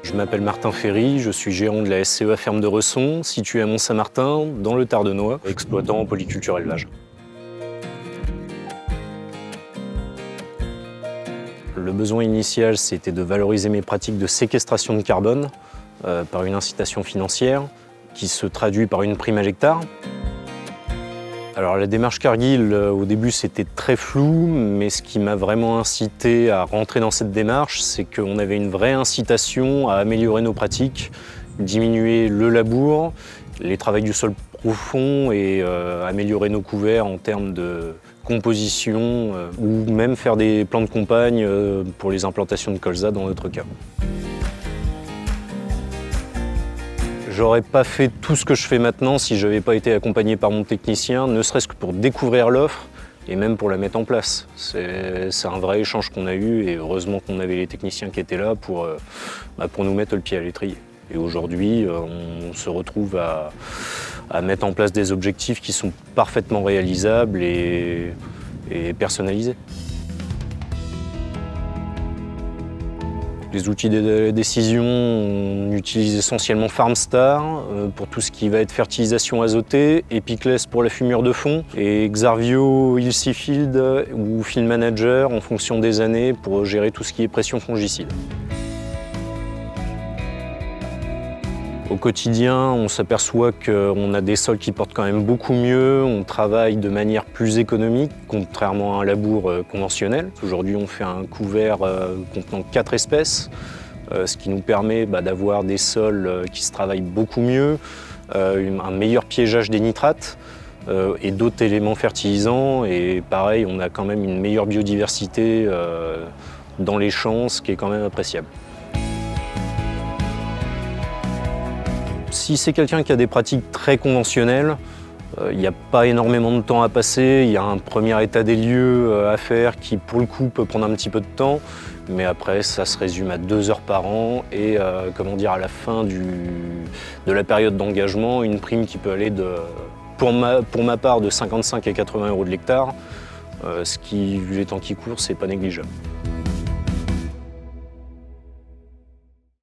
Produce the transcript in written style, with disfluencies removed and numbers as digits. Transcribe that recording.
Je m'appelle Martin Ferry, je suis gérant de la SCEA Ferme de Resson, située à Mont-Saint-Martin, dans le Tardenois, exploitant en polyculture élevage. Le besoin initial, c'était de valoriser mes pratiques de séquestration de carbone par une incitation financière qui se traduit par une prime à l'hectare. Alors la démarche Cargill, au début, c'était très flou, mais ce qui m'a vraiment incité à rentrer dans cette démarche, c'est qu'on avait une vraie incitation à améliorer nos pratiques, diminuer le labour, les travaux du sol profond et améliorer nos couverts en termes de composition ou même faire des plans de campagne pour les implantations de colza dans notre cas. J'aurais pas fait tout ce que je fais maintenant si je n'avais pas été accompagné par mon technicien, ne serait-ce que pour découvrir l'offre et même pour la mettre en place. C'est un vrai échange qu'on a eu et heureusement qu'on avait les techniciens qui étaient là pour nous mettre le pied à l'étrier. Et aujourd'hui, on se retrouve à mettre en place des objectifs qui sont parfaitement réalisables et personnalisés. Les outils de décision, on utilise essentiellement FarmStar pour tout ce qui va être fertilisation azotée, Epicless pour la fumure de fond et Xarvio Ilseafield ou Field Manager en fonction des années pour gérer tout ce qui est pression fongicide. Au quotidien, on s'aperçoit qu'on a des sols qui portent quand même beaucoup mieux, on travaille de manière plus économique, contrairement à un labour conventionnel. Aujourd'hui, on fait un couvert contenant 4 espèces, ce qui nous permet d'avoir des sols qui se travaillent beaucoup mieux, un meilleur piégeage des nitrates et d'autres éléments fertilisants. Et pareil, on a quand même une meilleure biodiversité dans les champs, ce qui est quand même appréciable. Si c'est quelqu'un qui a des pratiques très conventionnelles, il n'y a pas énormément de temps à passer, il y a un premier état des lieux à faire qui pour le coup peut prendre un petit peu de temps, mais après ça se résume à 2 heures par an et à la fin de la période d'engagement, une prime qui peut aller pour ma part de 55 à 80 € de l'hectare, ce qui, vu les temps qui courent, c'est pas négligeable.